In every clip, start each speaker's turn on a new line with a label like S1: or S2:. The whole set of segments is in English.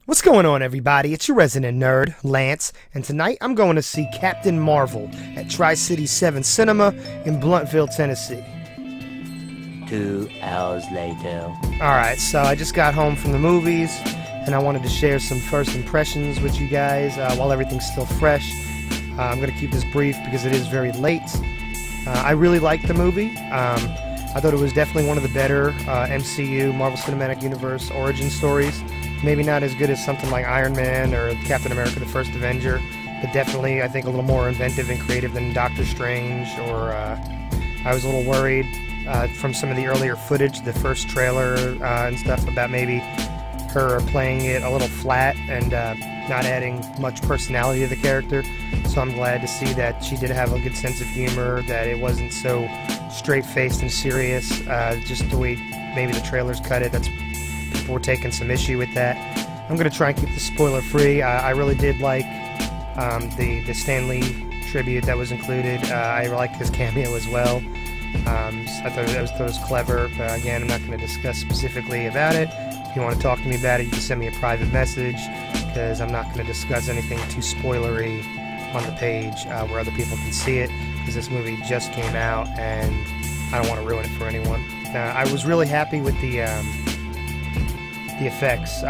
S1: What's going on, everybody? It's your resident nerd, Lance, and tonight I'm going to see Captain Marvel at Tri-City 7 Cinema in Blountville, Tennessee.
S2: 2 hours later.
S1: Alright, so I just got home from the movies, and I wanted to share some first impressions with you guys while everything's still fresh. I'm going to keep this brief because it is very late. I really liked the movie. I thought it was definitely one of the better MCU, Marvel Cinematic Universe, origin stories. Maybe not as good as something like Iron Man or Captain America the First Avenger, but definitely, I think, a little more inventive and creative than Doctor Strange, or I was a little worried from some of the earlier footage, the first trailer and stuff, about maybe her playing it a little flat and not adding much personality to the character. So I'm glad to see that she did have a good sense of humor, that it wasn't so straight-faced and serious, just the way maybe the trailers cut it. People were taking some issue with that. I'm going to try and keep this spoiler-free. I really did like the Stan Lee tribute that was included. I liked his cameo as well. I thought it was clever. Again, I'm not going to discuss specifically about it. If you want to talk to me about it, you can send me a private message, because I'm not going to discuss anything too spoilery on the page where other people can see it, because this movie just came out and I don't want to ruin it for anyone. I was really happy with the effects,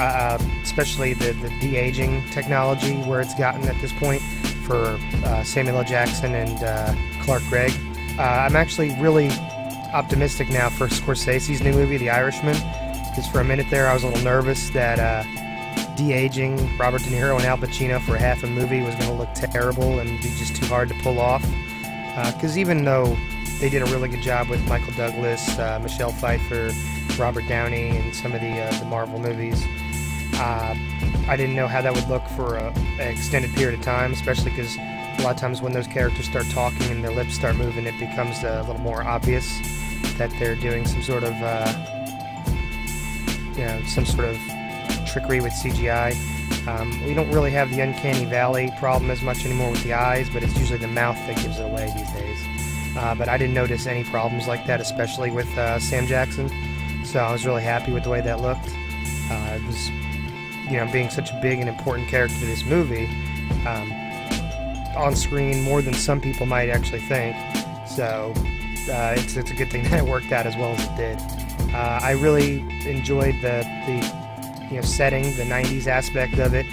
S1: especially the de-aging technology where it's gotten at this point for Samuel L. Jackson and Clark Gregg. I'm actually really optimistic now for Scorsese's new movie, The Irishman, because for a minute there I was a little nervous that de-aging Robert De Niro and Al Pacino for half a movie was going to look terrible and be just too hard to pull off. Because even though they did a really good job with Michael Douglas, Michelle Pfeiffer, Robert Downey, and some of the Marvel movies, I didn't know how that would look for an extended period of time, especially because a lot of times when those characters start talking and their lips start moving, it becomes a little more obvious that they're doing some sort of trickery with CGI. We don't really have the uncanny valley problem as much anymore with the eyes, but it's usually the mouth that gives it away these days. But I didn't notice any problems like that, especially with Sam Jackson. So I was really happy with the way that looked. It was, being such a big and important character to this movie, on screen more than some people might actually think. So it's a good thing that it worked out as well as it did. I really enjoyed the setting, the 90s aspect of it,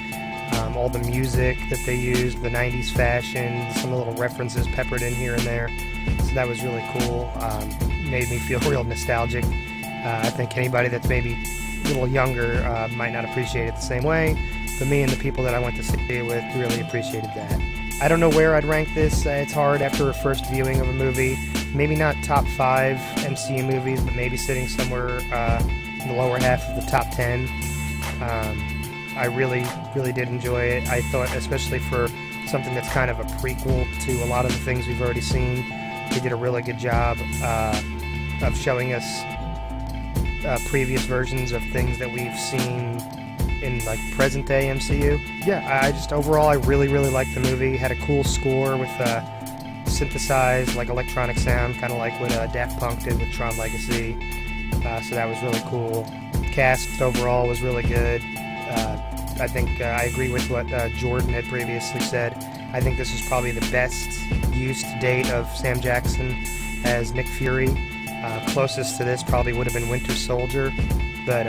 S1: all the music that they used, the 90s fashion, some of the little references peppered in here and there. So that was really cool. Made me feel real nostalgic. I think anybody that's maybe a little younger might not appreciate it the same way, but me and the people that I went to see it with really appreciated that. I don't know where I'd rank this. It's hard after a first viewing of a movie. Maybe not top 5 MCU movies, but maybe sitting somewhere in the lower half of the top 10. I really did enjoy it. I thought, especially for something that's kind of a prequel to a lot of the things we've already seen, they did a really good job of showing us previous versions of things that we've seen in like present day MCU. Yeah, overall I really liked the movie. It had a cool score with synthesized like electronic sound, kind of like what Daft Punk did with Tron Legacy. So that was really cool. Cast overall was really good. I think I agree with what Jordan had previously said. I think this is probably the best use to date of Sam Jackson as Nick Fury. Closest to this probably would have been Winter Soldier, but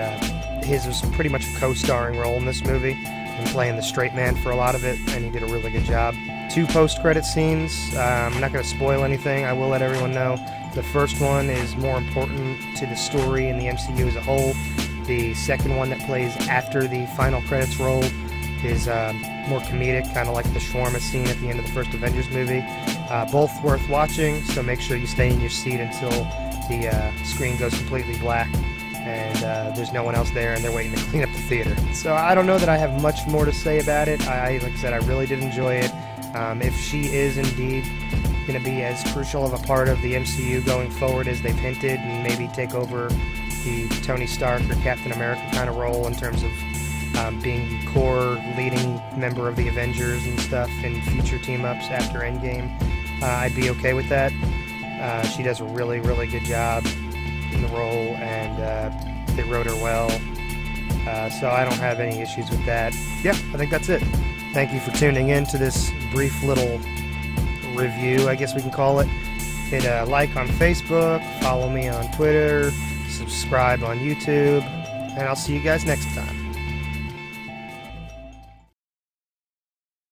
S1: his was pretty much a co-starring role in this movie, and playing the straight man for a lot of it, and he did a really good job. 2 post-credit scenes. I'm not going to spoil anything. I will let everyone know. The first one is more important to the story and the MCU as a whole. The second one that plays after the final credits roll is more comedic, kind of like the shawarma scene at the end of the first Avengers movie. Both worth watching, so make sure you stay in your seat until the screen goes completely black and there's no one else there and they're waiting to clean up the theater. So I don't know that I have much more to say about it. Like I said, I really did enjoy it. If she is indeed going to be as crucial of a part of the MCU going forward as they've hinted, and maybe take over the Tony Stark or Captain America kind of role in terms of being the core leading member of the Avengers and stuff in future team-ups after Endgame, I'd be okay with that. She does a really good job in the role, and they wrote her well. so I don't have any issues with that. Yeah, I think that's it. Thank you for tuning in to this brief little review, I guess we can call it. Hit a like on Facebook, follow me on Twitter, subscribe on YouTube, and I'll see you guys next time.